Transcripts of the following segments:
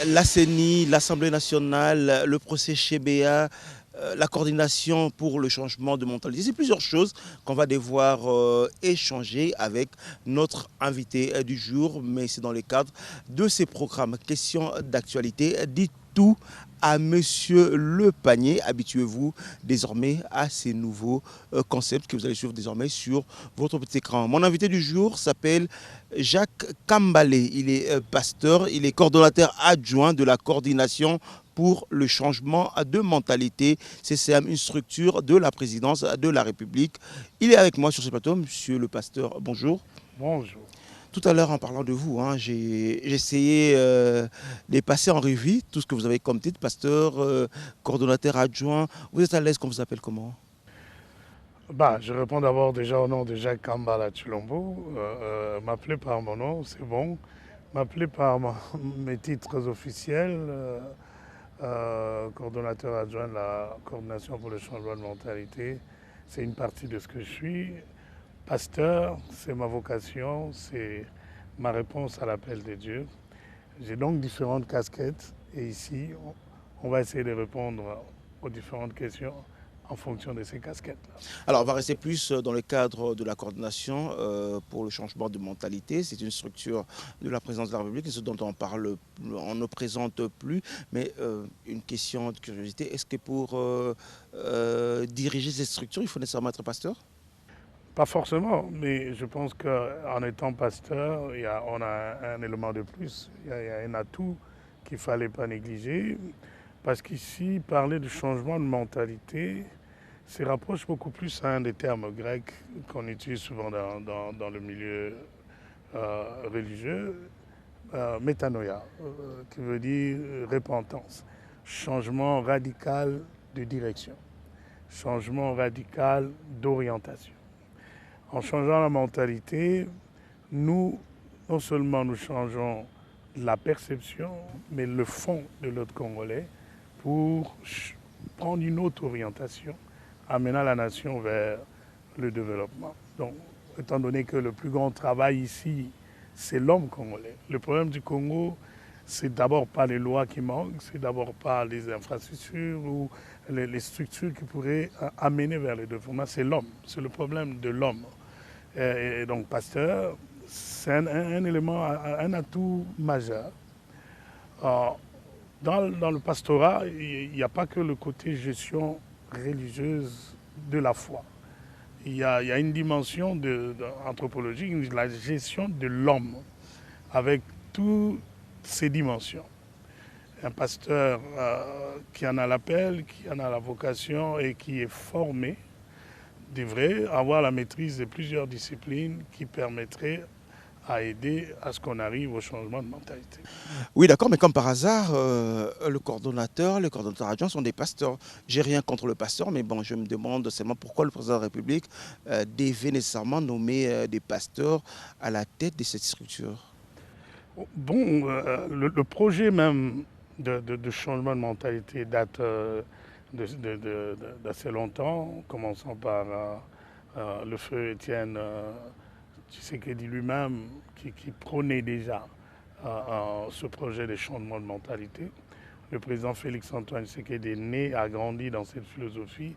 La CENI, l'Assemblée nationale, le procès Chebea, la coordination pour le changement de mentalité. C'est plusieurs choses qu'on va devoir échanger avec notre invité du jour, mais c'est dans le cadre de ces programmes. Question d'actualité, dites tout à Monsieur Le Panier. Habituez-vous désormais à ces nouveaux concepts que vous allez suivre désormais sur votre petit écran. Mon invité du jour s'appelle Jacques Kambalé. Il est pasteur, il est coordonnateur adjoint de la coordination pour le changement de mentalité. CCM, une structure de la présidence de la République. Il est avec moi sur ce plateau, monsieur le pasteur, bonjour. Bonjour. Tout à l'heure, en parlant de vous, j'ai essayé de passer en revue tout ce que vous avez comme titre, pasteur, coordonnateur adjoint. Vous êtes à l'aise qu'on vous appelle comment? Je réponds d'abord déjà au nom de Jacques Kambala Chulombo. M'appeler par mon nom, c'est bon. M'appeler par mes titres officiels, coordonnateur adjoint de la coordination pour le changement de mentalité, c'est une partie de ce que je suis. Pasteur, c'est ma vocation, c'est ma réponse à l'appel de Dieu. J'ai donc différentes casquettes et ici, on va essayer de répondre aux différentes questions en fonction de ces casquettes-là. Alors, on va rester plus dans le cadre de la coordination pour le changement de mentalité. C'est une structure de la présidence de la République, ce dont on ne présente plus. Mais une question de curiosité, est-ce que pour diriger cette structure, il faut nécessairement être pasteur? Pas forcément, mais je pense qu'en étant pasteur, on a un élément de plus. Il y a un atout qu'il ne fallait pas négliger. Parce qu'ici, parler de changement de mentalité, se rapproche beaucoup plus à un des termes grecs qu'on utilise souvent dans le milieu religieux, métanoïa, qui veut dire repentance, changement radical de direction, changement radical d'orientation. En changeant la mentalité, nous, non seulement nous changeons la perception, mais le fond de l'autre Congolais pour prendre une autre orientation, amenant la nation vers le développement. Donc, étant donné que le plus grand travail ici, c'est l'homme congolais. Le problème du Congo, c'est d'abord pas les lois qui manquent, c'est d'abord pas les infrastructures ou les structures qui pourraient amener vers le développement, c'est l'homme, c'est le problème de l'homme. Et donc, pasteur, c'est un élément, un atout majeur. Dans le pastorat, il n'y a pas que le côté gestion religieuse de la foi. Il y a une dimension anthropologique, la gestion de l'homme, avec toutes ses dimensions. Un pasteur qui en a l'appel, qui en a la vocation et qui est formé, devrait avoir la maîtrise de plusieurs disciplines qui permettraient à aider à ce qu'on arrive au changement de mentalité. Oui, d'accord, mais comme par hasard, le coordonnateur, les coordonnateurs adjoints sont des pasteurs. J'ai rien contre le pasteur, mais bon, je me demande seulement pourquoi le président de la République devait nécessairement nommer des pasteurs à la tête de cette structure. Bon, le projet même de changement de mentalité date d'assez longtemps, commençant par le feu Étienne Tshisekedi lui-même, qui prônait déjà ce projet de changement de mentalité. Le président Félix-Antoine Tshisekedi est né, a grandi dans cette philosophie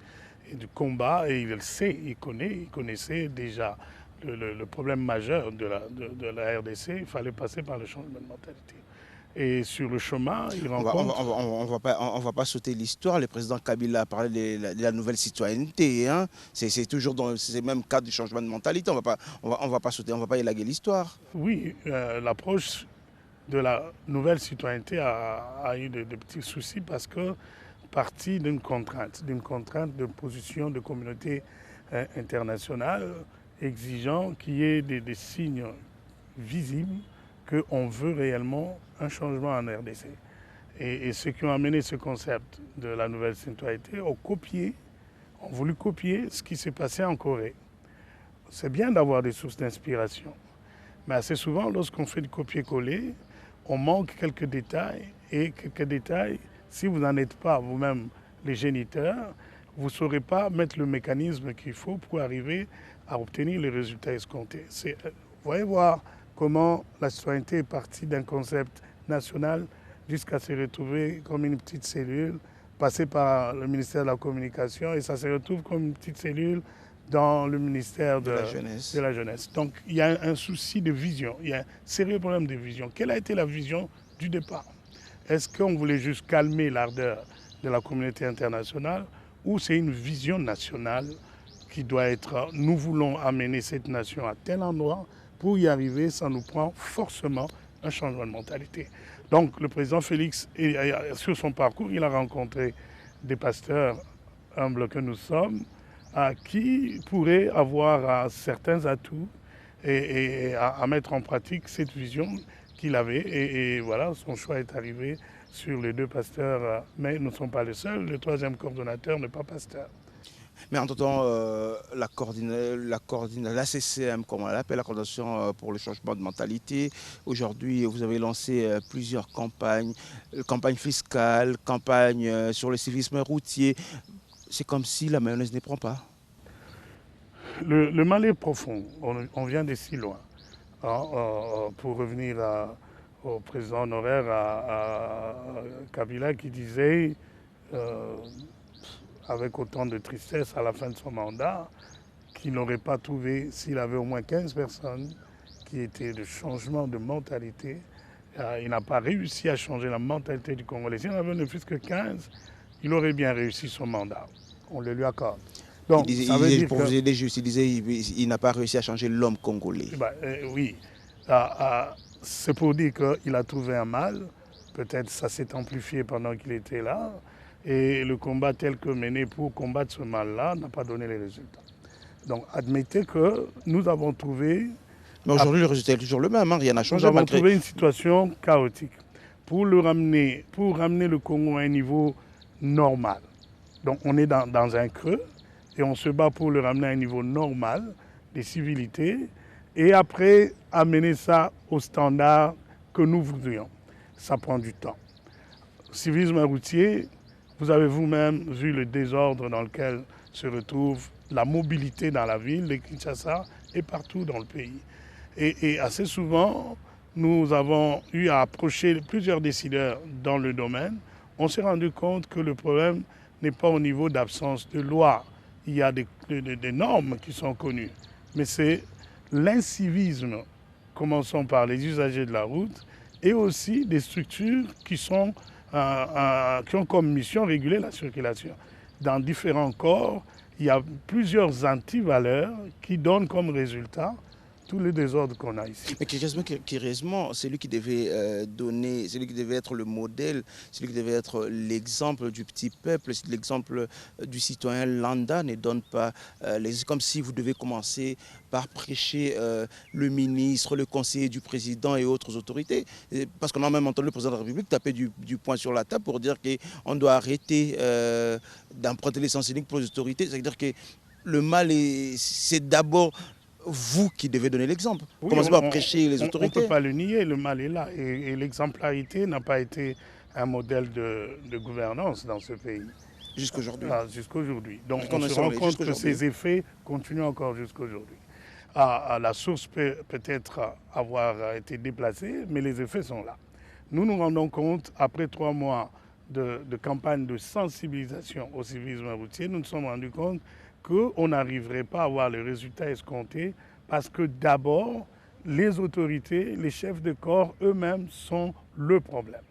et du combat, et il le sait, il connaissait déjà le problème majeur de la RDC. Il fallait passer par le changement de mentalité. Et sur le chemin, il rencontre... On va pas sauter l'histoire. Le président Kabila a parlé de la nouvelle citoyenneté. Hein. C'est toujours dans ces mêmes cadres du changement de mentalité. On va pas sauter, on va pas élaguer l'histoire. Oui, l'approche de la nouvelle citoyenneté a eu de petits soucis parce que partie d'une contrainte de position de communauté internationale exigeant qu'il y ait des signes visibles qu'on veut réellement un changement en RDC. Et ceux qui ont amené ce concept de la nouvelle citoyenneté ont voulu copier ce qui s'est passé en Corée. C'est bien d'avoir des sources d'inspiration, mais assez souvent, lorsqu'on fait du copier-coller, on manque quelques détails, et quelques détails, si vous n'en êtes pas vous-même les géniteurs, vous ne saurez pas mettre le mécanisme qu'il faut pour arriver à obtenir les résultats escomptés. Vous voyez voir comment la citoyenneté est partie d'un concept national jusqu'à se retrouver comme une petite cellule, passée par le ministère de la Communication, et ça se retrouve comme une petite cellule dans le ministère De la jeunesse. de la Jeunesse. Donc il y a un souci de vision, il y a un sérieux problème de vision. Quelle a été la vision du départ? Est-ce qu'on voulait juste calmer l'ardeur de la communauté internationale ou c'est une vision nationale qui doit être, nous voulons amener cette nation à tel endroit, pour y arriver, ça nous prend forcément un changement de mentalité. Donc le président Félix, sur son parcours, il a rencontré des pasteurs humbles que nous sommes, qui pourraient avoir certains atouts et à mettre en pratique cette vision qu'il avait. Et voilà, son choix est arrivé sur les deux pasteurs, mais nous ne sommes pas les seuls. Le troisième coordonnateur n'est pas pasteur. Mais en temps, la CCM, comme on l'appelle, la coordination pour le changement de mentalité, aujourd'hui, vous avez lancé plusieurs campagnes, campagnes fiscales, campagnes sur le civisme routier. C'est comme si la mayonnaise ne prend pas. Le mal est profond, on vient de si loin. Hein, pour revenir au président honoraire, à Kabila, qui disait, avec autant de tristesse à la fin de son mandat, qu'il n'aurait pas trouvé, s'il avait au moins 15 personnes qui étaient de changement de mentalité, il n'a pas réussi à changer la mentalité du Congolais. S'il en avait ne fût-ce que 15, il aurait bien réussi son mandat. On le lui accorde. Donc, pour vous aider juste, il disait qu'il n'a pas réussi à changer l'homme congolais. Oui, c'est pour dire qu'il a trouvé un mal. Peut-être ça s'est amplifié pendant qu'il était là. Et le combat tel que mené pour combattre ce mal-là n'a pas donné les résultats. Donc admettez que nous avons trouvé... Mais aujourd'hui, le résultat est toujours le même, hein, rien n'a changé. Nous avons trouvé une situation chaotique pour ramener le Congo à un niveau normal. Donc on est dans un creux et on se bat pour le ramener à un niveau normal des civilités et après amener ça au standard que nous voudrions. Ça prend du temps. Civisme routier, vous avez vous-même vu le désordre dans lequel se retrouve la mobilité dans la ville de Kinshasa et partout dans le pays. Et assez souvent, nous avons eu à approcher plusieurs décideurs dans le domaine. On s'est rendu compte que le problème n'est pas au niveau d'absence de loi. Il y a des normes qui sont connues, mais c'est l'incivisme, commençons par les usagers de la route, et aussi des structures qui ont comme mission réguler la circulation. Dans différents corps, il y a plusieurs antivaleurs qui donnent comme résultat tous les désordres qu'on a ici. Mais curieusement, celui qui devait celui qui devait être le modèle, celui qui devait être l'exemple du petit peuple, l'exemple du citoyen lambda ne donne pas comme si vous devez commencer par prêcher le ministre, le conseiller du président et autres autorités. Parce qu'on a même entendu le président de la République taper du poing sur la table pour dire qu'on doit arrêter d'emprunter l'essence unique pour les autorités. C'est-à-dire que le mal, c'est d'abord vous qui devez donner l'exemple. Oui, commencez par prêcher les autorités. On ne peut pas le nier, le mal est là. Et l'exemplarité n'a pas été un modèle de gouvernance dans ce pays. Jusqu'aujourd'hui. Jusqu'aujourd'hui. Donc on se rend compte que ces effets continuent encore jusqu'aujourd'hui. La source peut-être avoir été déplacée, mais les effets sont là. Nous nous rendons compte, après 3 mois de campagne de sensibilisation au civisme routier, nous nous sommes rendus compte qu'on n'arriverait pas à avoir les résultats escomptés parce que d'abord, les autorités, les chefs de corps eux-mêmes sont le problème.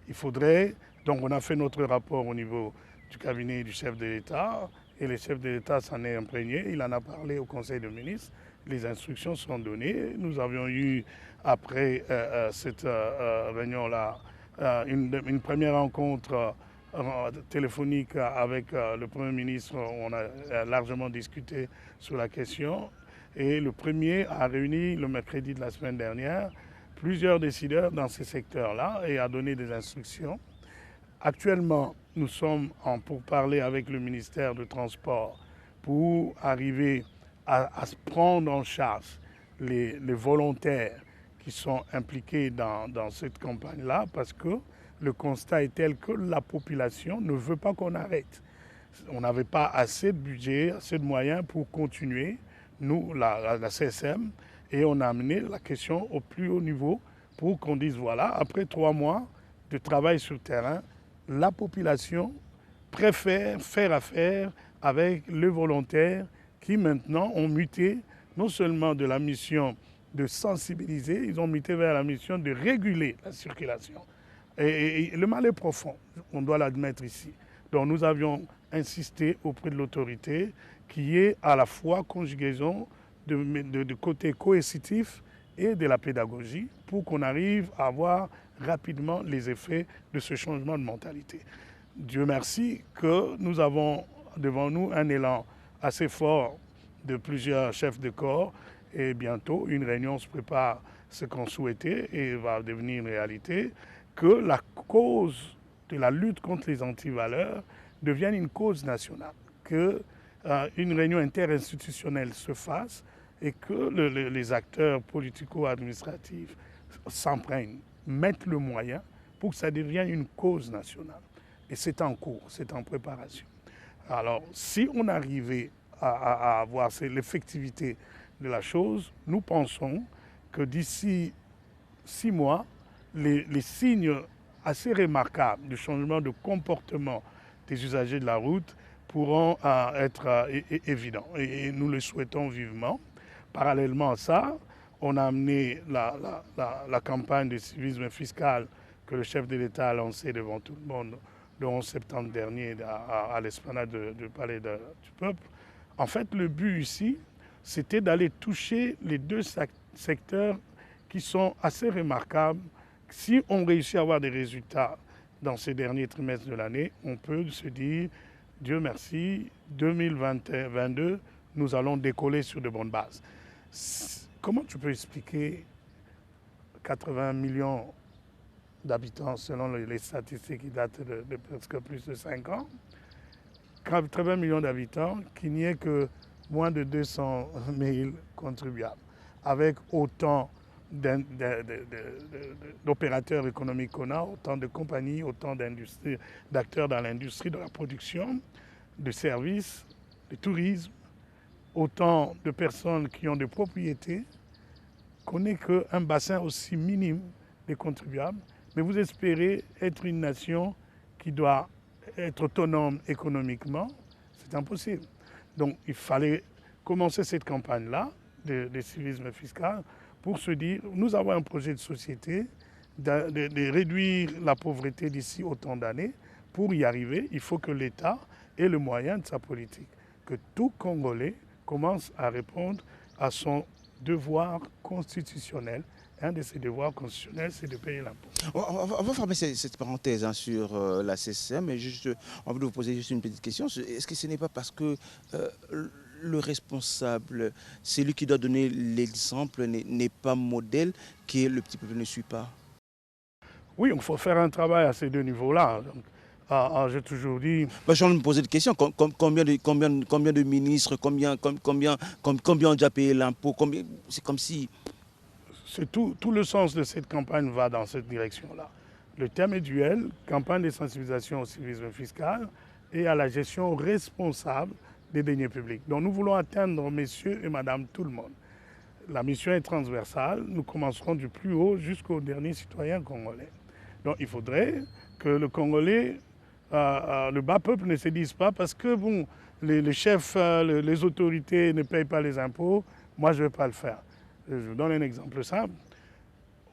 Il faudrait, donc on a fait notre rapport au niveau du cabinet du chef de l'État et le chef de l'État s'en est imprégné, il en a parlé au Conseil des ministres, les instructions sont données. Nous avions eu, après cette réunion-là, une première rencontre téléphonique avec le Premier ministre. On a largement discuté sur la question. Et le Premier a réuni le mercredi de la semaine dernière plusieurs décideurs dans ces secteurs-là et a donné des instructions. Actuellement, nous sommes en pourparlers avec le ministère du Transport pour arriver à se prendre en charge les volontaires qui sont impliqués dans cette campagne-là parce que le constat est tel que la population ne veut pas qu'on arrête. On n'avait pas assez de budget, assez de moyens pour continuer, nous, la CSM, et on a amené la question au plus haut niveau pour qu'on dise, voilà, après 3 mois de travail sur terrain, la population préfère faire affaire avec les volontaires qui maintenant ont muté non seulement de la mission de sensibiliser, ils ont muté vers la mission de réguler la circulation. Et le mal est profond, on doit l'admettre ici. Donc nous avions insisté auprès de l'autorité qu'il y ait à la fois conjugaison de côté coercitif et de la pédagogie pour qu'on arrive à voir rapidement les effets de ce changement de mentalité. Dieu merci que nous avons devant nous un élan assez fort de plusieurs chefs de corps et bientôt une réunion se prépare, ce qu'on souhaitait et va devenir une réalité, que la cause de la lutte contre les antivaleurs devienne une cause nationale, que une réunion interinstitutionnelle se fasse et que les acteurs politico-administratifs s'empruntent, mettent le moyen pour que ça devienne une cause nationale. Et c'est en cours, c'est en préparation. Alors, si on arrivait à avoir l'effectivité de la chose, nous pensons que d'ici 6 mois, les signes assez remarquables du changement de comportement des usagers de la route pourront être évidents. Et nous le souhaitons vivement. Parallèlement à ça, on a amené la campagne de civisme fiscal que le chef de l'État a lancée devant tout le monde le 11 septembre dernier à l'esplanade du Palais du Peuple. En fait, le but ici, c'était d'aller toucher les deux secteurs qui sont assez remarquables. Si on réussit à avoir des résultats dans ces derniers trimestres de l'année, on peut se dire, Dieu merci, 2022, nous allons décoller sur de bonnes bases. Comment tu peux expliquer 80 millions d'habitants selon les statistiques qui datent de presque plus de 5 ans, 80 millions d'habitants, qu'il n'y ait que moins de 200 000 contribuables, avec autant d'opérateurs économiques qu'on a, autant de compagnies, autant d'acteurs dans l'industrie de la production, de services, de tourisme, autant de personnes qui ont des propriétés, qu'on n'ait qu'un bassin aussi minime des contribuables. Mais vous espérez être une nation qui doit être autonome économiquement, c'est impossible. Donc il fallait commencer cette campagne-là de civisme fiscal pour se dire, nous avons un projet de société de réduire la pauvreté d'ici autant d'années. Pour y arriver, il faut que l'État ait le moyen de sa politique, que tout Congolais commence à répondre à son devoir constitutionnel. Un de ses devoirs constitutionnels, c'est de payer l'impôt. On va fermer cette parenthèse sur la CCM, mais juste, on veut vous poser juste une petite question. Est-ce que ce n'est pas parce que le responsable, celui qui doit donner l'exemple, n'est pas modèle, que le petit peuple ne suit pas? Oui, il faut faire un travail à ces deux niveaux-là. J'ai toujours dit... Je vais me poser des questions. Combien de ministres, combien ont déjà payé l'impôt? C'est comme si... Tout le sens de cette campagne va dans cette direction-là. Le thème est duel, campagne de sensibilisation au civisme fiscal et à la gestion responsable des deniers publics. Donc nous voulons atteindre messieurs et madame tout le monde. La mission est transversale, nous commencerons du plus haut jusqu'au dernier citoyen congolais. Donc il faudrait que le Congolais, le bas peuple ne se dise pas parce que bon, les chefs, les autorités ne payent pas les impôts, moi je ne vais pas le faire. Je vous donne un exemple simple.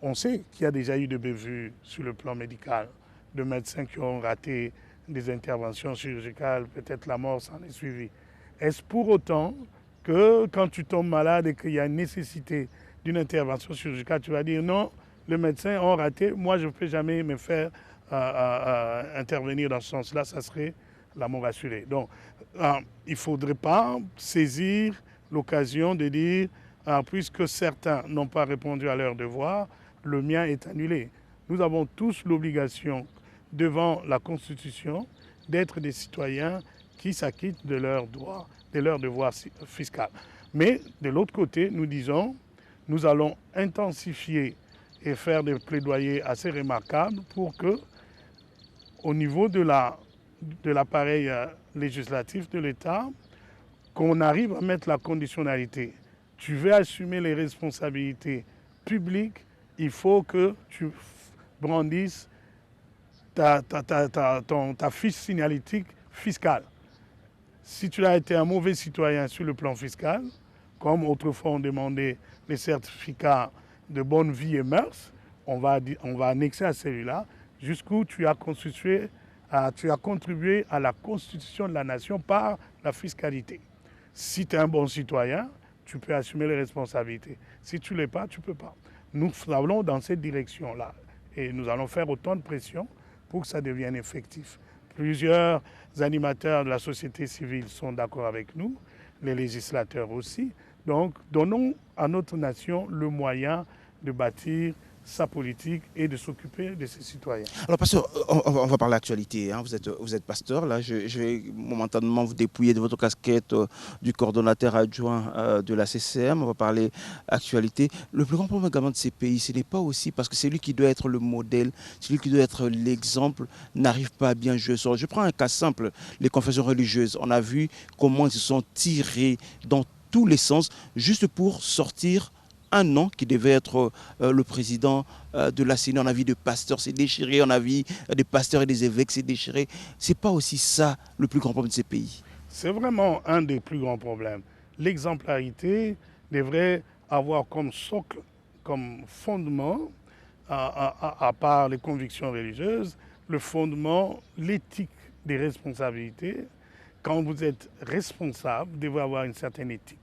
On sait qu'il y a déjà eu des bévues sur le plan médical, de médecins qui ont raté des interventions chirurgicales, peut-être la mort s'en est suivie. Est-ce pour autant que quand tu tombes malade et qu'il y a une nécessité d'une intervention chirurgicale, tu vas dire non, les médecins ont raté, moi je ne peux jamais me faire intervenir dans ce sens-là, ça serait la mort assurée. Donc il ne faudrait pas saisir l'occasion de dire puisque certains n'ont pas répondu à leur devoir, le mien est annulé. Nous avons tous l'obligation, devant la Constitution, d'être des citoyens qui s'acquittent de leurs droits, de leurs devoirs fiscaux. Mais de l'autre côté, nous disons, nous allons intensifier et faire des plaidoyers assez remarquables pour que, au niveau de l'appareil législatif de l'État, qu'on arrive à mettre la conditionnalité. Tu veux assumer les responsabilités publiques, il faut que tu brandisses ta fiche signalétique fiscale. Si tu as été un mauvais citoyen sur le plan fiscal, comme autrefois on demandait les certificats de bonne vie et mœurs, on va annexer à celui-là jusqu'où tu as contribué à la constitution de la nation par la fiscalité. Si tu es un bon citoyen, tu peux assumer les responsabilités. Si tu ne l'es pas, tu ne peux pas. Nous allons dans cette direction-là et nous allons faire autant de pression pour que ça devienne effectif. Plusieurs animateurs de la société civile sont d'accord avec nous, les législateurs aussi. Donc, donnons à notre nation le moyen de bâtir sa politique et de s'occuper de ses citoyens. Alors, pasteur, on va parler d'actualité. Hein. Vous êtes pasteur. Là, je vais momentanément vous dépouiller de votre casquette du coordonnateur adjoint de la CCM. On va parler actualité. Le plus grand problème également de ces pays, ce n'est pas aussi parce que celui qui doit être le modèle, celui qui doit être l'exemple, n'arrive pas à bien jouer. Je prends un cas simple, les confessions religieuses. On a vu comment ils se sont tirés dans tous les sens juste pour sortir un nom qui devait être le président de la CENI. On a vu des pasteurs s'est déchiré, on a vu des pasteurs et des évêques s'est déchiré. Ce n'est pas aussi ça le plus grand problème de ces pays. C'est vraiment un des plus grands problèmes. L'exemplarité devrait avoir comme socle, comme fondement, à part les convictions religieuses, le fondement, l'éthique des responsabilités. Quand vous êtes responsable, vous devez avoir une certaine éthique.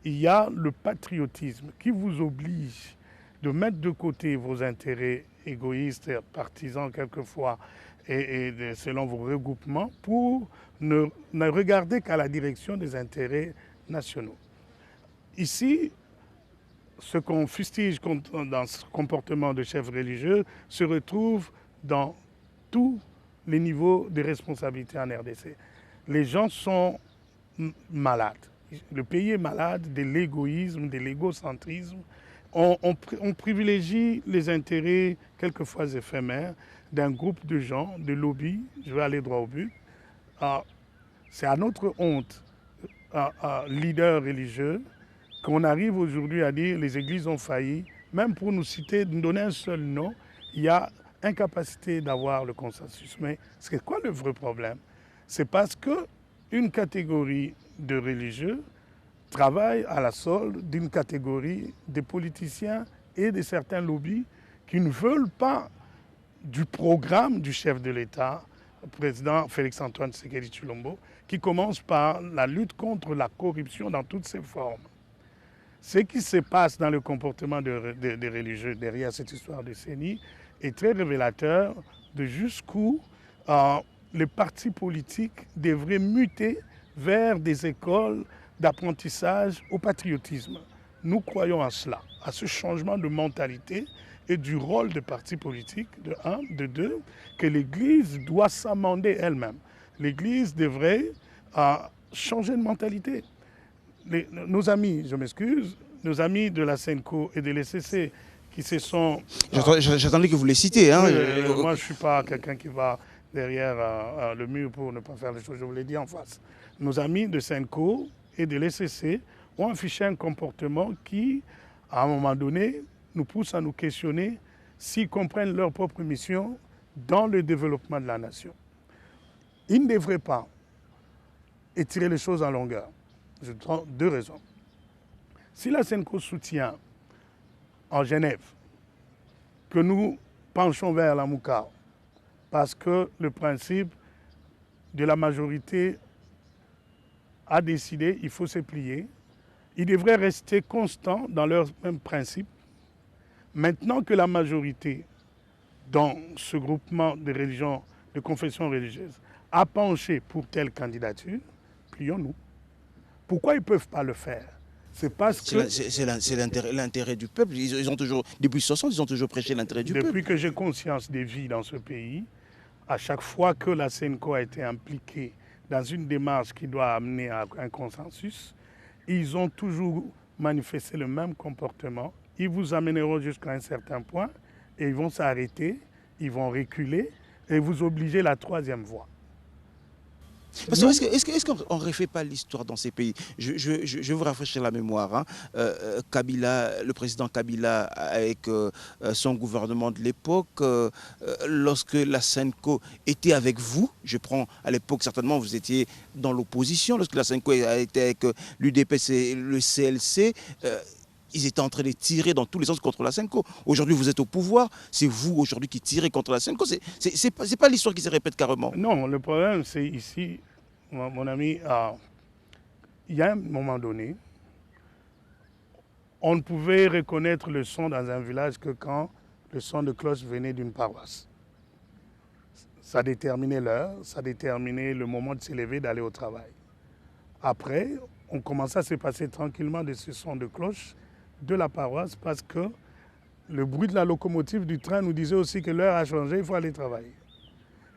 Il y a le patriotisme qui vous oblige de mettre de côté vos intérêts égoïstes, partisans quelquefois, et selon vos regroupements, pour ne regarder qu'à la direction des intérêts nationaux. Ici, ce qu'on fustige dans ce comportement de chef religieux se retrouve dans tous les niveaux de responsabilité en RDC. Les gens sont malades. Le pays est malade de l'égoïsme, de l'égocentrisme. On privilégie les intérêts quelquefois éphémères d'un groupe de gens, de lobbies. Je vais aller droit au but. C'est à notre honte, leaders religieux, qu'on arrive aujourd'hui à dire les églises ont failli. Même pour nous citer, nous donner un seul nom, il y a incapacité d'avoir le consensus. Mais c'est quoi le vrai problème? C'est parce qu'une catégorie de religieux travaille à la solde d'une catégorie de politiciens et de certains lobbies qui ne veulent pas du programme du chef de l'État, le président Félix-Antoine Tshisekedi Tshilombo, qui commence par la lutte contre la corruption dans toutes ses formes. Ce qui se passe dans le comportement des religieux derrière cette histoire de CENI est très révélateur de jusqu'où les partis politiques devraient muter vers des écoles d'apprentissage au patriotisme. Nous croyons à cela, à ce changement de mentalité et du rôle des partis politiques, de un, de deux, que l'Église doit s'amender elle-même. L'Église devrait changer de mentalité. Nos amis, je m'excuse, nos amis de la SENCO et de l'ECC qui se sont... J'attendais que vous les citiez. Hein. Moi, je ne suis pas quelqu'un qui va derrière le mur pour ne pas faire les choses, je vous l'ai dit en face. Nos amis de SENCO et de l'ECC ont affiché un comportement qui, à un moment donné, nous pousse à nous questionner s'ils comprennent leur propre mission dans le développement de la nation. Ils ne devraient pas étirer les choses en longueur. Je prends deux raisons. Si la SENCO soutient en Genève que nous penchons vers la Mouka, parce que le principe de la majorité a décidé, il faut se plier, ils devraient rester constants dans leur même principe. Maintenant que la majorité dans ce groupement de religions, de confessions religieuses, a penché pour telle candidature, plions-nous. Pourquoi ils ne peuvent pas le faire? C'est parce que... C'est l'intérêt du peuple. Ils ont toujours, depuis 60, ils ont toujours prêché l'intérêt du peuple. Depuis que j'ai conscience des vies dans ce pays, à chaque fois que la SENCO a été impliquée dans une démarche qui doit amener à un consensus, ils ont toujours manifesté le même comportement. Ils vous amèneront jusqu'à un certain point et ils vont s'arrêter, ils vont reculer et vous obliger la troisième voie. Parce que est-ce qu'on ne refait pas l'histoire dans ces pays? Je vais vous rafraîchir la mémoire, hein. Kabila, le président Kabila, avec son gouvernement de l'époque, lorsque la SENCO était avec vous, je prends à l'époque, certainement vous étiez dans l'opposition, lorsque la SENCO a été avec l'UDPS et le CLC, ils étaient en train de tirer dans tous les sens contre la SENCO. Aujourd'hui, vous êtes au pouvoir, c'est vous aujourd'hui qui tirez contre la SENCO. C'est pas l'histoire qui se répète carrément. Non, le problème, c'est ici, mon ami, il y a un moment donné, on ne pouvait reconnaître le son dans un village que quand le son de cloche venait d'une paroisse. Ça déterminait l'heure, ça déterminait le moment de s'élever, d'aller au travail. Après, on commençait à se passer tranquillement de ce son de cloche de la paroisse parce que le bruit de la locomotive du train nous disait aussi que l'heure a changé, il faut aller travailler.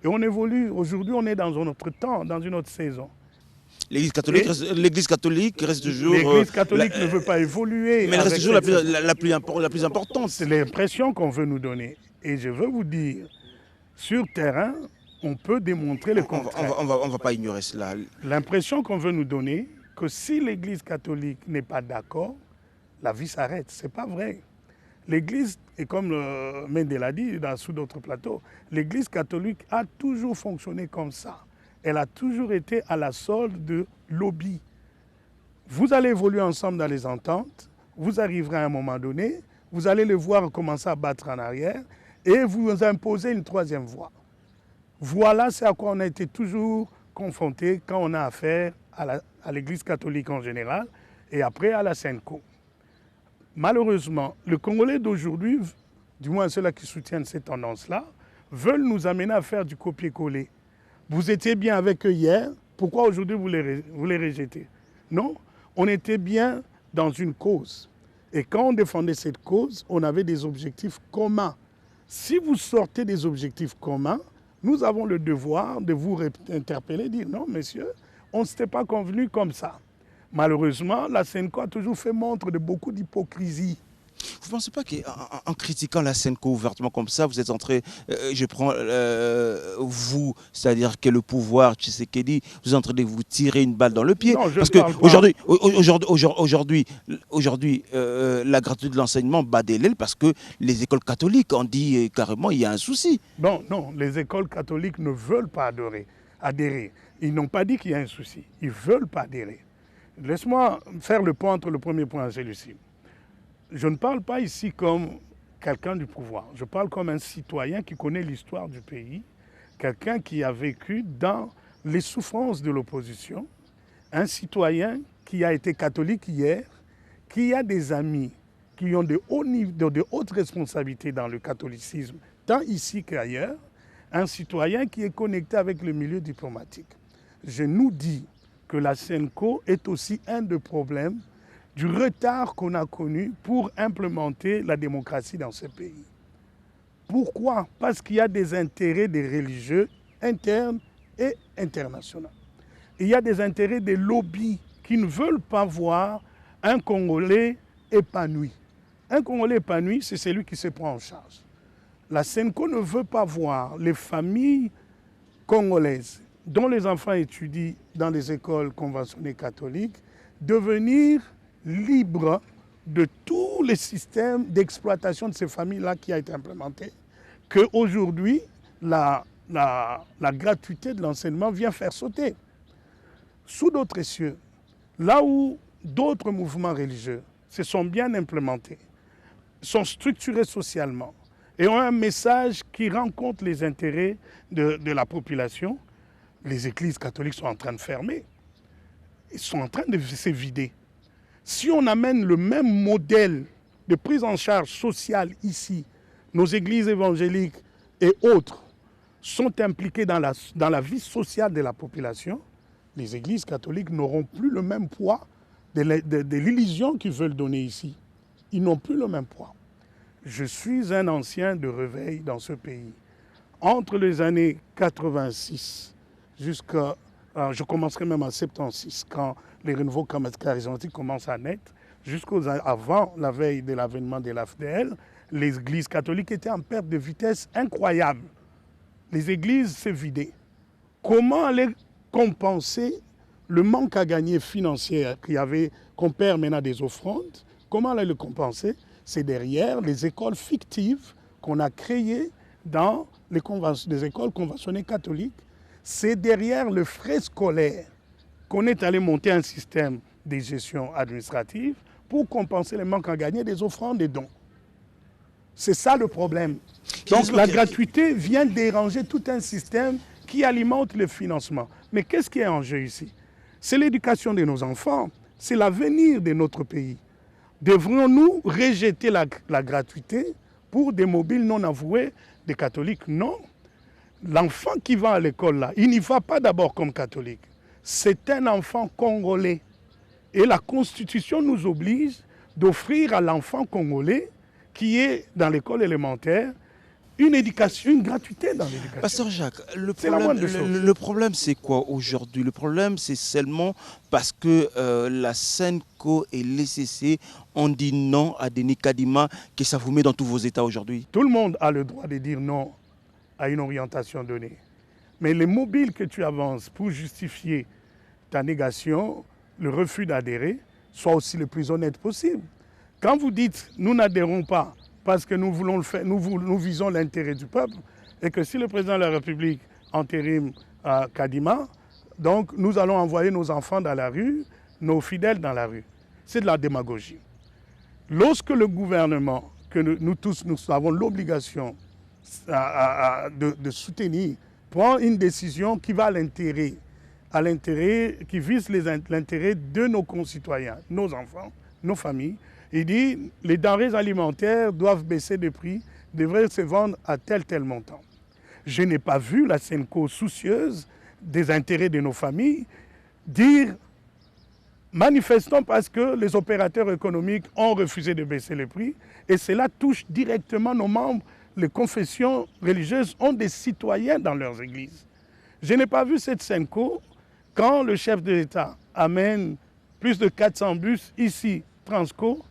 Et on évolue. Aujourd'hui, on est dans un autre temps, dans une autre saison. L'Église catholique reste toujours... L'Église catholique ne veut pas évoluer. Mais elle reste toujours la plus importante. C'est l'impression qu'on veut nous donner. Et je veux vous dire, sur terrain, on peut démontrer le contraire. On va pas ignorer cela. L'impression qu'on veut nous donner, que si l'Église catholique n'est pas d'accord, la vie s'arrête. Ce n'est pas vrai. L'Église, et comme Mendel l'a dit sous d'autres plateaux, l'Église catholique a toujours fonctionné comme ça. Elle a toujours été à la solde de lobby. Vous allez évoluer ensemble dans les ententes, vous arriverez à un moment donné, vous allez les voir commencer à battre en arrière et vous imposez une troisième voie. Voilà c'est à quoi on a été toujours confronté quand on a affaire à l'Église catholique en général et après à la SENCO. Malheureusement, les Congolais d'aujourd'hui, du moins ceux-là qui soutiennent ces tendances-là, veulent nous amener à faire du copier-coller. Vous étiez bien avec eux hier, pourquoi aujourd'hui vous les rejetez? Non, on était bien dans une cause. Et quand on défendait cette cause, on avait des objectifs communs. Si vous sortez des objectifs communs, nous avons le devoir de vous interpeller, dire non, messieurs, on ne s'était pas convenu comme ça. Malheureusement, la SENCO a toujours fait montre de beaucoup d'hypocrisie. Vous ne pensez pas qu'en critiquant la SENCO ouvertement comme ça, vous êtes entré, je prends vous, c'est-à-dire que le pouvoir, Tshisekedi, vous êtes en train de vous tirer une balle dans le pied? Non, parce qu'aujourd'hui, la gratuité de l'enseignement bat des l'aile parce que les écoles catholiques ont dit carrément il y a un souci. Non, les écoles catholiques ne veulent pas adhérer. Ils n'ont pas dit qu'il y a un souci. Ils ne veulent pas adhérer. Laisse-moi faire le point entre le premier point et celui-ci. Je ne parle pas ici comme quelqu'un du pouvoir. Je parle comme un citoyen qui connaît l'histoire du pays, quelqu'un qui a vécu dans les souffrances de l'opposition, un citoyen qui a été catholique hier, qui a des amis qui ont de hautes responsabilités dans le catholicisme, tant ici qu'ailleurs, un citoyen qui est connecté avec le milieu diplomatique. Je nous dis que la SENCO est aussi un des problèmes du retard qu'on a connu pour implémenter la démocratie dans ce pays. Pourquoi? Parce qu'il y a des intérêts des religieux internes et internationaux. Il y a des intérêts des lobbies qui ne veulent pas voir un Congolais épanoui. Un Congolais épanoui, c'est celui qui se prend en charge. La SENCO ne veut pas voir les familles congolaises dont les enfants étudient dans les écoles conventionnées catholiques devenir libres de tous les systèmes d'exploitation de ces familles-là qui a été implémenté, qu'aujourd'hui, la gratuité de l'enseignement vient faire sauter. Sous d'autres cieux, là où d'autres mouvements religieux se sont bien implémentés, sont structurés socialement et ont un message qui rencontre les intérêts de la population, les églises catholiques sont en train de fermer. Ils sont en train de se vider. Si on amène le même modèle de prise en charge sociale ici, nos églises évangéliques et autres sont impliquées dans la vie sociale de la population, les églises catholiques n'auront plus le même poids de l'illusion qu'ils veulent donner ici. Ils n'ont plus le même poids. Je suis un ancien de réveil dans ce pays. Entre les années 86 jusqu'à... je commencerai même en 76, quand les renouveaux charismatiques commencent à naître, jusqu'avant la veille de l'avènement de l'AFDL, les églises catholiques étaient en perte de vitesse incroyable. Les églises se vidaient. Comment aller compenser le manque à gagner financier qu'on perd maintenant des offrandes. Comment aller le compenser? C'est derrière les écoles fictives qu'on a créées dans les écoles conventionnées catholiques. C'est derrière le frais scolaire qu'on est allé monter un système de gestion administrative pour compenser les manques à gagner des offrandes et dons. C'est ça le problème. Donc la gratuité vient déranger tout un système qui alimente le financement. Mais qu'est-ce qui est en jeu ici? C'est l'éducation de nos enfants, c'est l'avenir de notre pays. Devrions-nous rejeter la gratuité pour des mobiles non avoués des catholiques? Non. L'enfant qui va à l'école, là, il n'y va pas d'abord comme catholique. C'est un enfant congolais. Et la Constitution nous oblige d'offrir à l'enfant congolais qui est dans l'école élémentaire une éducation, une gratuité dans l'éducation. Pasteur Jacques, le problème c'est quoi aujourd'hui? Le problème c'est seulement parce que la Senco et l'ECC ont dit non à Denis Kadima, que ça vous met dans tous vos états aujourd'hui? Tout le monde a le droit de dire non à une orientation donnée. Mais les mobiles que tu avances pour justifier ta négation, le refus d'adhérer, sois aussi le plus honnête possible. Quand vous dites « nous n'adhérons pas », parce que nous voulons le faire, nous visons l'intérêt du peuple, et que si le président de la République entérime Kadima, donc nous allons envoyer nos enfants dans la rue, nos fidèles dans la rue. C'est de la démagogie. Lorsque le gouvernement, que nous tous nous avons l'obligation de soutenir, prend une décision qui va à l'intérêt, qui vise l'intérêt de nos concitoyens, nos enfants, nos familles, il dit les denrées alimentaires doivent baisser de prix, devraient se vendre à tel montant. Je n'ai pas vu la Senco soucieuse des intérêts de nos familles dire manifestons parce que les opérateurs économiques ont refusé de baisser les prix et cela touche directement nos membres. Les confessions religieuses ont des citoyens dans leurs églises. Je n'ai pas vu cette Senco quand le chef de l'État amène plus de 400 bus ici, Transco,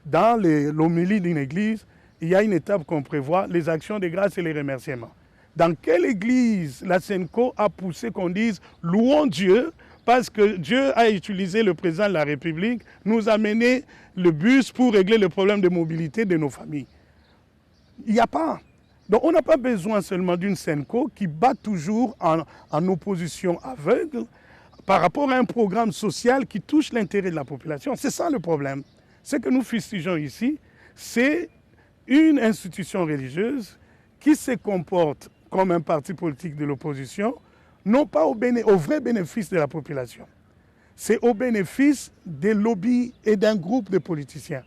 dans l'homélie d'une église, il y a une étape qu'on prévoit, les actions de grâce et les remerciements. Dans quelle église la Senco a poussé qu'on dise « louons Dieu » parce que Dieu a utilisé le président de la République, nous a mené le bus pour régler le problème de mobilité de nos familles. Il n'y a pas. Donc on n'a pas besoin seulement d'une Senco qui bat toujours en opposition aveugle par rapport à un programme social qui touche l'intérêt de la population. C'est ça le problème. Ce que nous fustigeons ici, c'est une institution religieuse qui se comporte comme un parti politique de l'opposition, non pas au vrai bénéfice de la population. C'est au bénéfice des lobbies et d'un groupe de politiciens.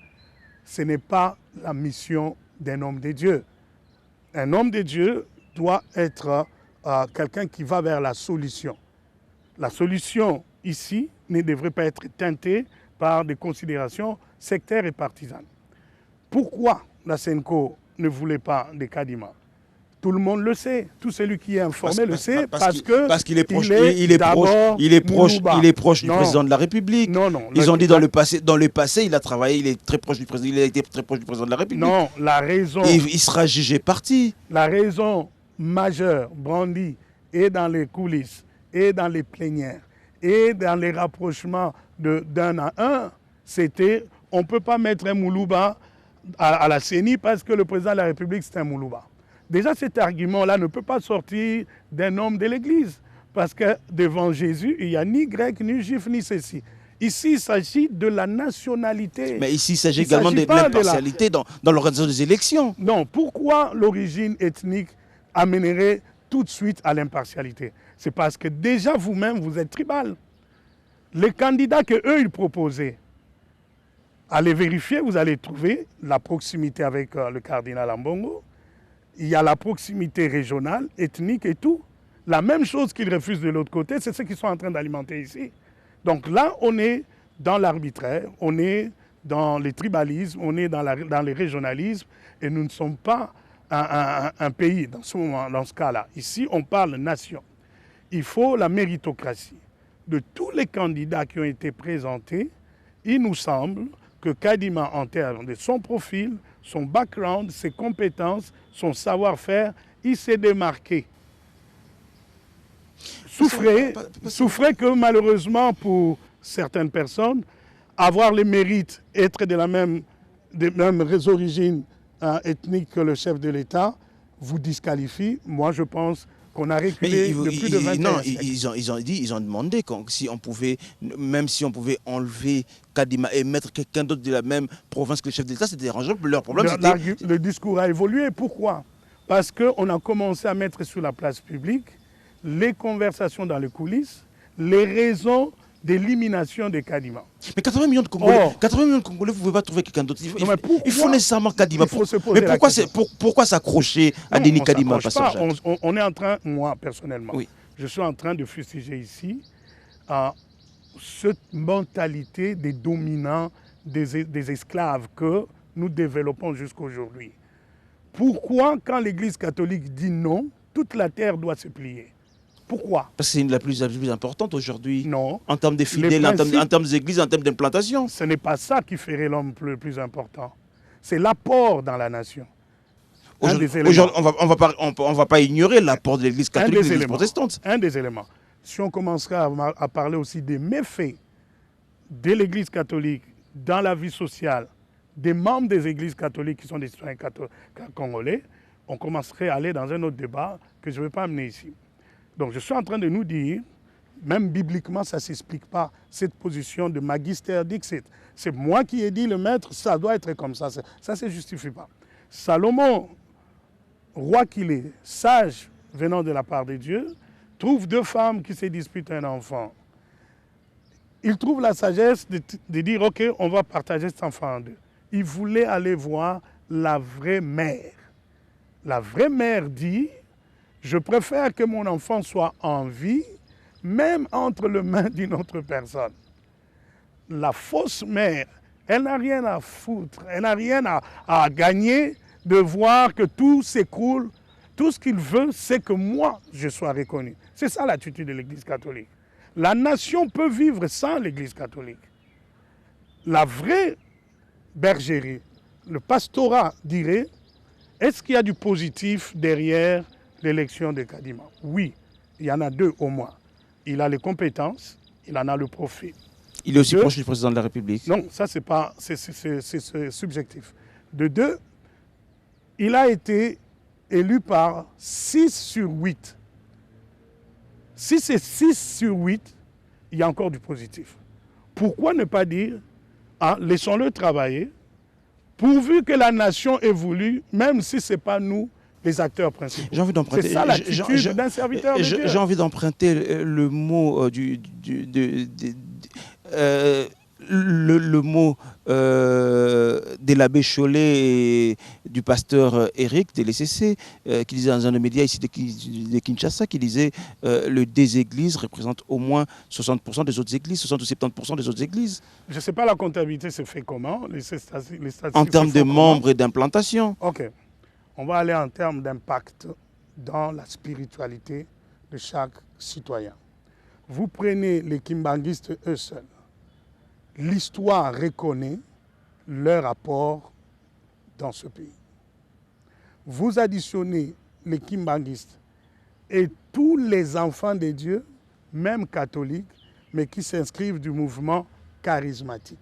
Ce n'est pas la mission d'un homme de Dieu. Un homme de Dieu doit être quelqu'un qui va vers la solution. La solution ici ne devrait pas être teintée par des considérations sectaires et partisanes. Pourquoi la Senco ne voulait pas de Kadima? Tout le monde le sait, tout celui qui est informé le sait, parce qu'il est proche, il est proche du président de la République. Non. Ils ont dit dans le passé, il a travaillé, il est très proche du président, il a été très proche du président de la République. Non, la raison. Et il sera jugé parti. La raison majeure, brandie, est dans les coulisses, et dans les plénières, et dans les rapprochements d'un à un, c'était on ne peut pas mettre un Moulouba à la CENI parce que le président de la République, c'est un Moulouba. Déjà, cet argument-là ne peut pas sortir d'un homme de l'Église parce que devant Jésus, il n'y a ni grec, ni juif, ni ceci. Ici, il s'agit de la nationalité. Mais ici, il s'agit également de l'impartialité dans l'organisation des élections. Non, pourquoi l'origine ethnique amènerait tout de suite à l'impartialité? C'est parce que déjà vous-même, vous êtes tribal. Les candidats qu'eux, ils proposaient, allez vérifier, vous allez trouver la proximité avec le cardinal Ambongo. Il y a la proximité régionale, ethnique et tout. La même chose qu'ils refusent de l'autre côté, c'est ce qu'ils sont en train d'alimenter ici. Donc là, on est dans l'arbitraire, on est dans les tribalismes, on est dans les régionalismes et nous ne sommes pas un pays dans ce cas-là. Ici, on parle nation. Il faut la méritocratie. De tous les candidats qui ont été présentés, il nous semble que Kadima, en termes de son profil, son background, ses compétences, son savoir-faire, il s'est démarqué. souffrait que malheureusement pour certaines personnes, avoir les mérites, être des mêmes origines ethniques que le chef de l'État, vous disqualifie. Moi, je pense qu'on a reculé de plus de 20 ans. Non, ils ont demandé si on pouvait, même si on pouvait enlever Kadima et mettre quelqu'un d'autre de la même province que le chef de l'État, c'était dérangeant. Leur problème, c'était... Le discours a évolué. Pourquoi? Parce qu'on a commencé à mettre sur la place publique les conversations dans les coulisses, les raisons d'élimination de Kadima. Mais 80 millions de Congolais, vous ne pouvez pas trouver quelqu'un d'autre. Il faut nécessairement Kadima. Mais pourquoi s'accrocher à Denis Kadima? On est en train, moi personnellement, je suis en train de fustiger ici cette mentalité des dominants, des esclaves que nous développons jusqu'à aujourd'hui. Pourquoi, quand l'Église catholique dit non, toute la terre doit se plier? Pourquoi? Parce que c'est la plus importante aujourd'hui. Non. En termes de fidèles, en termes d'église, en termes d'implantation. Ce n'est pas ça qui ferait l'homme le plus important. C'est l'apport dans la nation. Aujourd'hui, on ne va pas ignorer l'apport de l'église catholique et de l'église protestante. Un des éléments. Si on commencerait à parler aussi des méfaits de l'église catholique dans la vie sociale, des membres des églises catholiques qui sont des citoyens congolais, on commencerait à aller dans un autre débat que je ne vais pas amener ici. Donc je suis en train de nous dire, même bibliquement, ça ne s'explique pas, cette position de magister dixit. C'est moi qui ai dit, le maître, ça doit être comme ça. Ça ne se justifie pas. Salomon, roi qu'il est, sage venant de la part de Dieu, trouve deux femmes qui se disputent un enfant. Il trouve la sagesse de dire, OK, on va partager cet enfant en deux. Il voulait aller voir la vraie mère. La vraie mère dit, je préfère que mon enfant soit en vie, même entre les mains d'une autre personne. La fausse mère, elle n'a rien à foutre, elle n'a rien à gagner de voir que tout s'écroule. Tout ce qu'il veut, c'est que moi, je sois reconnu. C'est ça l'attitude de l'Église catholique. La nation peut vivre sans l'Église catholique. La vraie bergerie, le pastorat dirait, est-ce qu'il y a du positif derrière l'élection de Kadima? Oui, il y en a deux au moins. Il a les compétences, il en a le profil. Il est aussi proche du président de la République. Non, ça c'est subjectif. De deux, il a été élu par 6 sur 8. Si c'est 6 sur 8, il y a encore du positif. Pourquoi ne pas dire, laissons-le travailler, pourvu que la nation évolue, même si ce n'est pas nous les acteurs principaux. C'est ça l'attitude d'un serviteur de Dieu. J'ai envie d'emprunter le mot le mot de l'abbé Chollet et du pasteur Eric de l'ECC, qui disait dans un des médias ici de Kinshasa, qui disait le des églises représente au moins 60% des autres églises, 60 ou 70% des autres églises. Je ne sais pas la comptabilité se fait comment, les statistiques en termes de membres et d'implantation. Ok. On va aller en termes d'impact dans la spiritualité de chaque citoyen. Vous prenez les kimbanguistes eux seuls. L'histoire reconnaît leur apport dans ce pays. Vous additionnez les kimbanguistes et tous les enfants de Dieu, même catholiques, mais qui s'inscrivent du mouvement charismatique.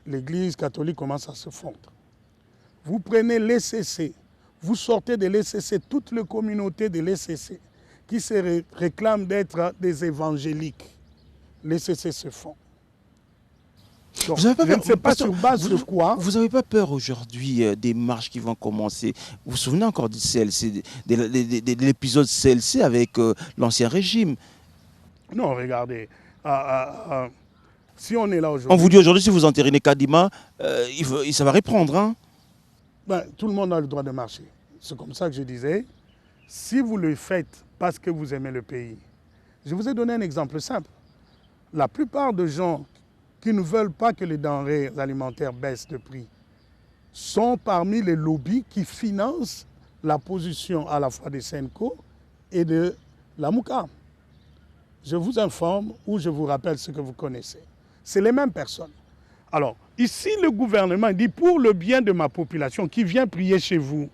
L'Église catholique commence à se fondre. Vous prenez l'ECC, vous sortez de l'ECC, toute la communauté de l'ECC qui se réclame d'être des évangéliques. L'ECC se fond. Donc, je ne sais pas sur base de quoi. Vous n'avez pas peur aujourd'hui des marches qui vont commencer? Vous vous souvenez encore du CLC, de l'épisode CLC avec l'ancien régime? Non, regardez. Si on est là aujourd'hui... On vous dit aujourd'hui, si vous entérinez Kadima, ça va reprendre. Hein? Ben, tout le monde a le droit de marcher. C'est comme ça que je disais. Si vous le faites parce que vous aimez le pays, je vous ai donné un exemple simple. La plupart des gens qui ne veulent pas que les denrées alimentaires baissent de prix sont parmi les lobbies qui financent la position à la fois de Senko et de la Mouka. Je vous informe ou je vous rappelle ce que vous connaissez. C'est les mêmes personnes. Alors, ici, le gouvernement dit, pour le bien de ma population qui vient prier chez vous,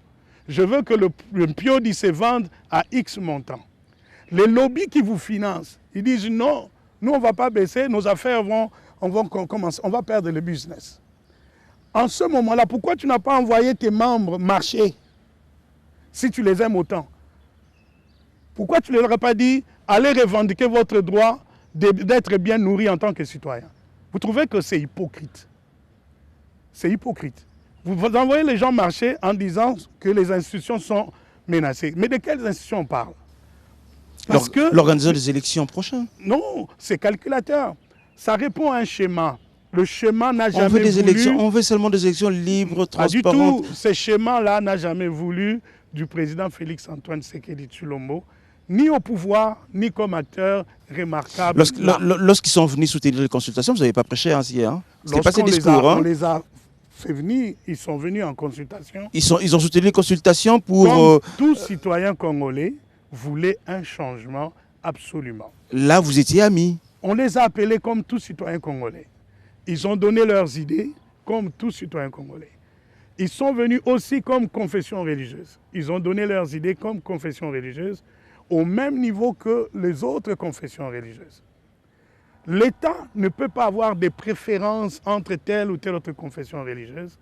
je veux que le Pio se vende à X montant. Les lobbies qui vous financent, ils disent non, nous on ne va pas baisser, nos affaires on va perdre le business. En ce moment-là, pourquoi tu n'as pas envoyé tes membres marcher si tu les aimes autant? Pourquoi tu ne leur as pas dit, allez revendiquer votre droit d'être bien nourri en tant que citoyen? Vous trouvez que c'est hypocrite? C'est hypocrite. Vous envoyez les gens marcher en disant que les institutions sont menacées. Mais de quelles institutions on parle? Parce que l'organisation des élections prochaines. Non, c'est calculateur. Ça répond à un schéma. Le schéma n'a jamais voulu... On veut seulement des élections libres, transparentes. Pas du tout. Ce schéma-là n'a jamais voulu du président Félix-Antoine Tshisekedi Tshilombo, ni au pouvoir, ni comme acteur remarquable. Lorsqu'ils sont venus soutenir les consultations, vous n'avez pas prêché ainsi, hein? C'était pas ces discours, on les a fait venir, ils sont venus en consultation. Ils ont soutenu les consultations pour... Comme tout citoyen congolais voulait un changement absolument. Là, vous étiez amis. On les a appelés comme tout citoyen congolais. Ils ont donné leurs idées comme tout citoyen congolais. Ils sont venus aussi comme confession religieuse. Ils ont donné leurs idées comme confession religieuse au même niveau que les autres confessions religieuses. L'État ne peut pas avoir des préférences entre telle ou telle autre confession religieuse,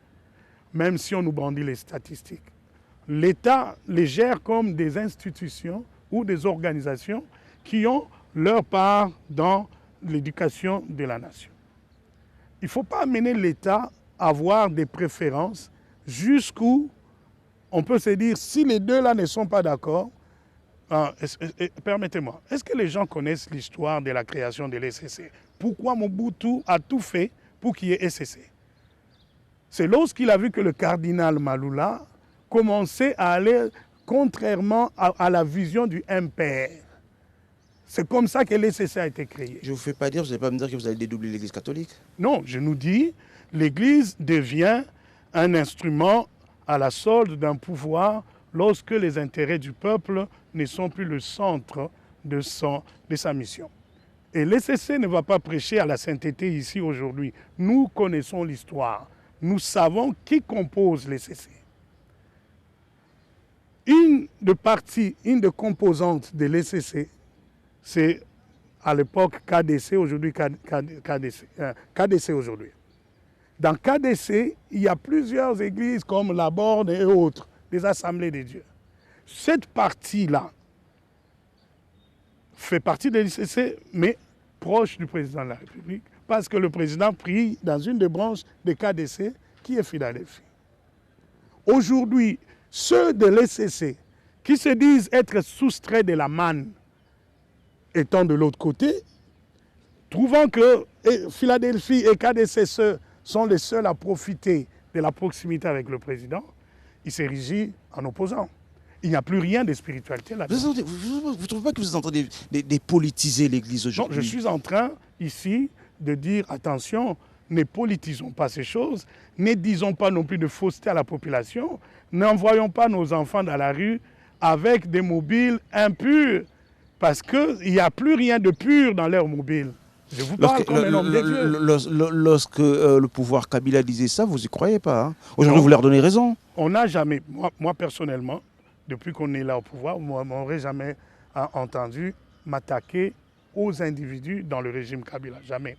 même si on nous brandit les statistiques. L'État les gère comme des institutions ou des organisations qui ont leur part dans l'éducation de la nation. Il ne faut pas amener l'État à avoir des préférences jusqu'où on peut se dire, si les deux-là ne sont pas d'accord, permettez-moi, est-ce que les gens connaissent l'histoire de la création de l'ECC? Pourquoi Mobutu a tout fait pour qu'il y ait ECC? C'est lorsqu'il a vu que le cardinal Malula commençait à aller contrairement à la vision du MPR. C'est comme ça que l'ECC a été créé. Je ne vous fais pas dire, vous n'allez pas me dire que vous allez dédoubler l'Église catholique? Non, je nous dis, l'Église devient un instrument à la solde d'un pouvoir lorsque les intérêts du peuple ne sont plus le centre de sa mission. Et l'ECC ne va pas prêcher à la sainteté ici aujourd'hui. Nous connaissons l'histoire. Nous savons qui compose l'ECC. Une des composantes de l'ECC, c'est à l'époque KDC, aujourd'hui KDC aujourd'hui. Dans KDC, il y a plusieurs églises comme la Borne et autres, des assemblées de Dieu. Cette partie-là fait partie de l'ICC, mais proche du président de la République, parce que le président prie dans une des branches de KDC qui est Philadelphie. Aujourd'hui, ceux de l'ECC qui se disent être soustraits de la manne, étant de l'autre côté, trouvant que Philadelphie et KDC sont les seuls à profiter de la proximité avec le président, ils s'érigent en opposants. Il n'y a plus rien de spiritualité là-dedans. Vous ne trouvez pas que vous êtes en train de politiser l'Église aujourd'hui? Non, je suis en train ici de dire, attention, ne politisons pas ces choses, ne disons pas non plus de fausseté à la population, n'envoyons pas nos enfants dans la rue avec des mobiles impurs, parce qu'il n'y a plus rien de pur dans leurs mobiles. Je vous parle comme un homme de Dieu. Lorsque le pouvoir Kabila disait ça, vous n'y croyez pas, hein? Aujourd'hui, vous leur donnez raison. On n'a jamais, moi personnellement, depuis qu'on est là au pouvoir, on n'aurait jamais entendu m'attaquer aux individus dans le régime Kabila. Jamais.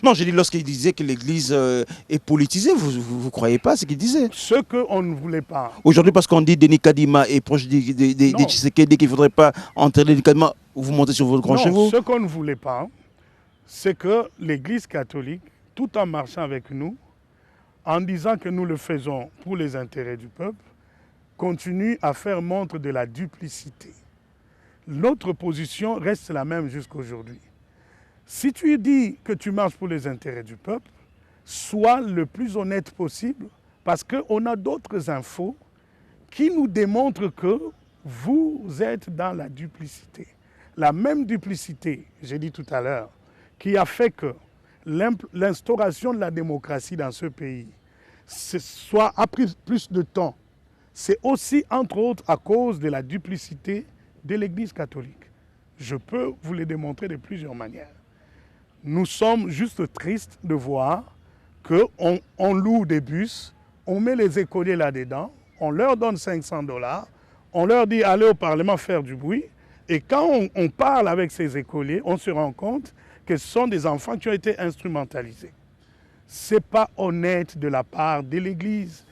Non, j'ai dit lorsqu'il disait que l'Église est politisée, vous ne croyez pas ce qu'il disait? Ce qu'on ne voulait pas. Aujourd'hui, parce qu'on dit Denis Kadima est proche de Tshisekedi, qu'il ne faudrait pas enterrer Denis Kadima, vous montez sur votre grand chevaux? Ce qu'on ne voulait pas, c'est que l'Église catholique, tout en marchant avec nous, en disant que nous le faisons pour les intérêts du peuple, continue à faire montre de la duplicité. Notre position reste la même jusqu'à aujourd'hui. Si tu dis que tu marches pour les intérêts du peuple, sois le plus honnête possible, parce qu'on a d'autres infos qui nous démontrent que vous êtes dans la duplicité. La même duplicité, j'ai dit tout à l'heure, qui a fait que l'instauration de la démocratie dans ce pays a pris plus de temps. C'est aussi, entre autres, à cause de la duplicité de l'Église catholique. Je peux vous le démontrer de plusieurs manières. Nous sommes juste tristes de voir qu'on loue des bus, on met les écoliers là-dedans, on leur donne $500, on leur dit allez au Parlement faire du bruit, Et quand on parle avec ces écoliers, on se rend compte que ce sont des enfants qui ont été instrumentalisés. Ce n'est pas honnête de la part de l'Église.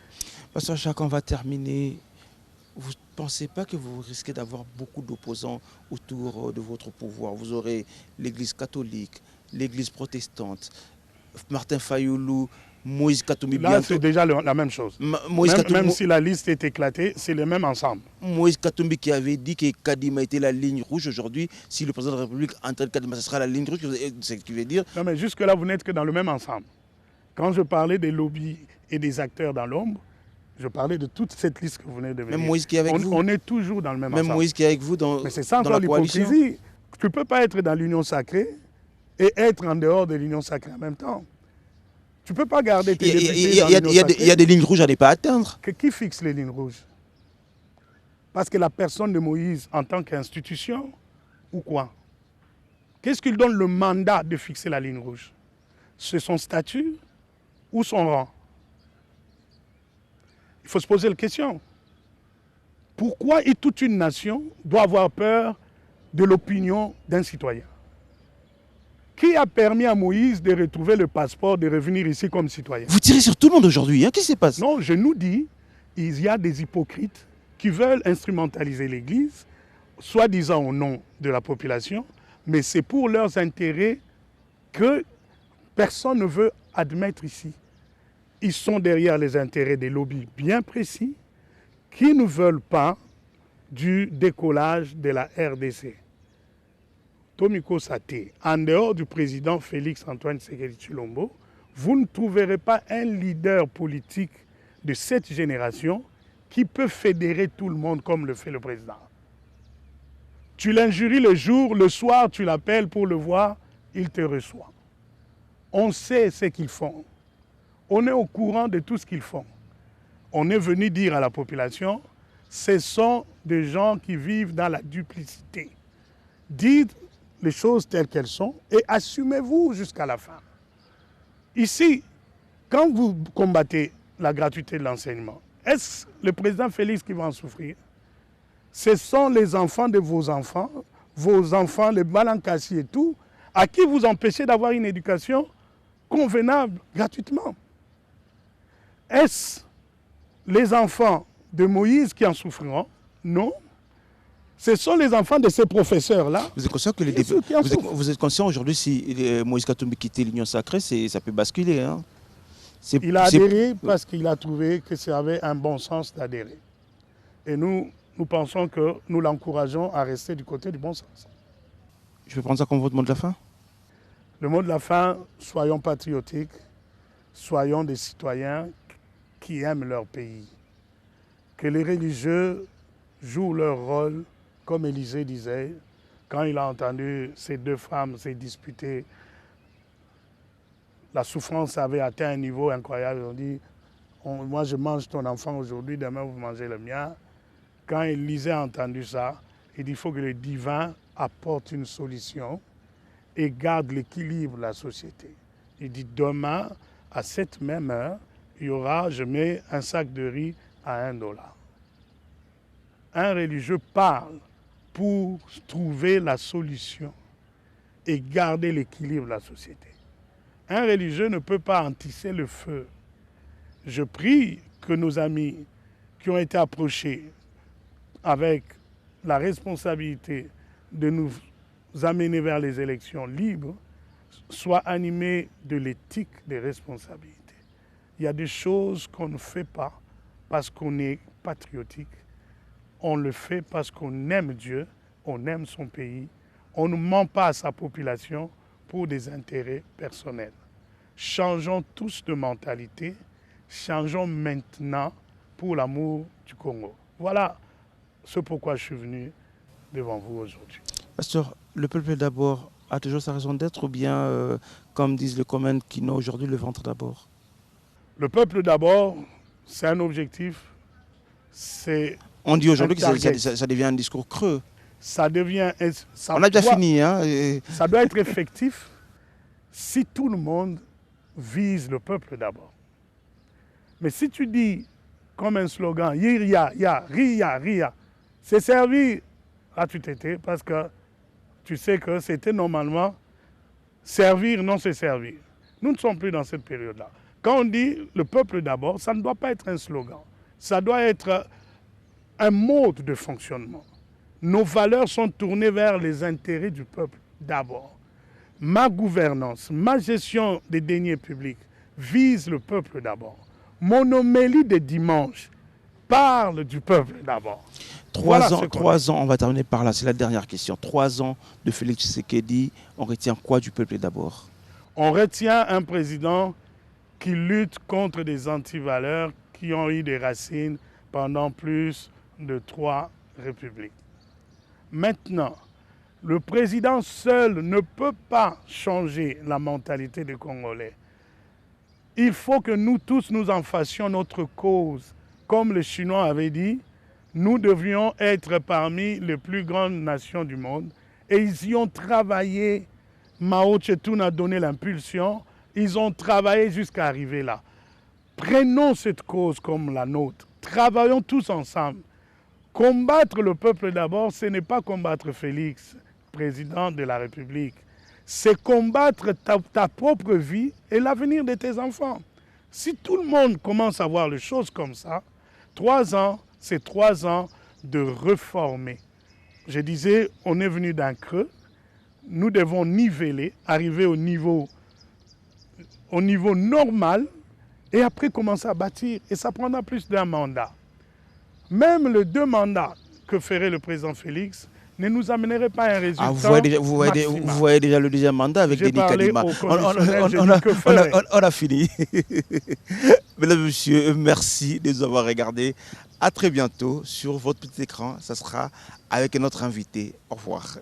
Pasteur Jacques, on va terminer. Vous ne pensez pas que vous risquez d'avoir beaucoup d'opposants autour de votre pouvoir? Vous aurez l'Église catholique, l'Église protestante, Martin Fayoulou, Moïse Katumbi. Là, c'est déjà la même chose. Même si la liste est éclatée, c'est le même ensemble. Moïse Katumbi qui avait dit que Kadima était la ligne rouge. Aujourd'hui, si le président de la République entraîne Kadima, ce sera la ligne rouge. C'est ce qu'il veut dire. Non, mais jusque-là, vous n'êtes que dans le même ensemble. Quand je parlais des lobbies et des acteurs dans l'ombre, je parlais de toute cette liste que vous venez de venir. Même Moïse qui est avec vous. On est toujours dans le même ensemble. Même Moïse qui est avec vous dans, mais c'est ça dans la coalition. Tu ne peux pas être dans l'union sacrée et être en dehors de l'union sacrée en même temps. Tu ne peux pas garder tes Il y a des lignes rouges à ne pas atteindre. Qui fixe les lignes rouges? Parce que la personne de Moïse en tant qu'institution ou quoi? Qu'est-ce qui lui donne le mandat de fixer la ligne rouge? C'est son statut ou son rang? Il faut se poser la question. Pourquoi toute une nation doit avoir peur de l'opinion d'un citoyen? Qui a permis à Moïse de retrouver le passeport, de revenir ici comme citoyen? Vous tirez sur tout le monde aujourd'hui, hein? Qu'est-ce qui se passe? Non, je nous dis, il y a des hypocrites qui veulent instrumentaliser l'Église, soi-disant au nom de la population, mais c'est pour leurs intérêts que personne ne veut admettre ici. Ils sont derrière les intérêts des lobbies bien précis qui ne veulent pas du décollage de la RDC. Tomiko Saté, en dehors du président Félix-Antoine Tshisekedi Tshilombo, vous ne trouverez pas un leader politique de cette génération qui peut fédérer tout le monde comme le fait le président. Tu l'injuries le jour, le soir, tu l'appelles pour le voir, il te reçoit. On sait ce qu'ils font. On est au courant de tout ce qu'ils font. On est venu dire à la population, ce sont des gens qui vivent dans la duplicité. Dites les choses telles qu'elles sont et assumez-vous jusqu'à la fin. Ici, quand vous combattez la gratuité de l'enseignement, est-ce le président Félix qui va en souffrir? Ce sont les enfants de vos enfants, les Balankassi et tout, à qui vous empêchez d'avoir une éducation convenable gratuitement. Est-ce les enfants de Moïse qui en souffriront? Non. Ce sont les enfants de ces professeurs-là. Vous êtes conscient que vous êtes conscient aujourd'hui si Moïse Katumbi quittait l'Union sacrée, ça peut basculer, hein? Il a adhéré parce qu'il a trouvé que ça avait un bon sens d'adhérer. Et nous pensons que nous l'encourageons à rester du côté du bon sens. Je vais prendre ça comme votre mot de la fin. Le mot de la fin, soyons patriotiques, soyons des citoyens qui aiment leur pays. Que les religieux jouent leur rôle, comme Élisée disait, quand il a entendu ces deux femmes se disputer. La souffrance avait atteint un niveau incroyable. On dit, moi je mange ton enfant aujourd'hui, demain vous mangez le mien. Quand Élisée a entendu ça, il dit qu'il faut que le divin apporte une solution et garde l'équilibre de la société. Il dit demain, à cette même heure, il y aura, je mets un sac de riz à $1. Un religieux parle pour trouver la solution et garder l'équilibre de la société. Un religieux ne peut pas entisser le feu. Je prie que nos amis qui ont été approchés avec la responsabilité de nous amener vers les élections libres soient animés de l'éthique des responsabilités. Il y a des choses qu'on ne fait pas parce qu'on est patriotique. On le fait parce qu'on aime Dieu, on aime son pays. On ne ment pas à sa population pour des intérêts personnels. Changeons tous de mentalité. Changeons maintenant pour l'amour du Congo. Voilà ce pourquoi je suis venu devant vous aujourd'hui. Pasteur, le peuple d'abord a toujours sa raison d'être ou bien, comme disent les communs qui n'ont aujourd'hui, le ventre d'abord? Le peuple d'abord, c'est un objectif. On dit aujourd'hui que ça devient un discours creux. Ça devient... On a déjà fini. Hein, ça doit être effectif si tout le monde vise le peuple d'abord. Mais si tu dis comme un slogan, Yiria, ya, Ria, Ria, c'est servir As-tu été? Parce que tu sais que c'était normalement servir, non se servir. Nous ne sommes plus dans cette période-là. Quand on dit le peuple d'abord, ça ne doit pas être un slogan. Ça doit être un mode de fonctionnement. Nos valeurs sont tournées vers les intérêts du peuple d'abord. Ma gouvernance, ma gestion des deniers publics vise le peuple d'abord. Mon homélie de dimanche parle du peuple d'abord. 3 ans, on va terminer par là, c'est la dernière question. 3 ans de Félix Tshisekedi, on retient quoi du peuple d'abord? On retient un président qui lutte contre des antivaleurs qui ont eu des racines pendant plus de 3 républiques. Maintenant, le président seul ne peut pas changer la mentalité des Congolais. Il faut que nous tous nous en fassions notre cause. Comme les Chinois avaient dit, nous devions être parmi les plus grandes nations du monde. Et ils y ont travaillé. Mao Tse-tung a donné l'impulsion. Ils ont travaillé jusqu'à arriver là. Prenons cette cause comme la nôtre. Travaillons tous ensemble. Combattre le peuple d'abord, ce n'est pas combattre Félix, président de la République. C'est combattre ta propre vie et l'avenir de tes enfants. Si tout le monde commence à voir les choses comme ça, 3 ans, c'est 3 ans de réformer. Je disais, on est venu d'un creux. Nous devons niveler, arriver au niveau normal et après commencer à bâtir. Et ça prendra plus d'1 mandat. Même les 2 mandats que ferait le président Félix ne nous amènerait pas à un résultat vous voyez déjà le 2e mandat avec Denis Kadima. On a fini. Mesdames et messieurs, merci de nous avoir regardés. À très bientôt sur votre petit écran. Ça sera avec notre invité. Au revoir.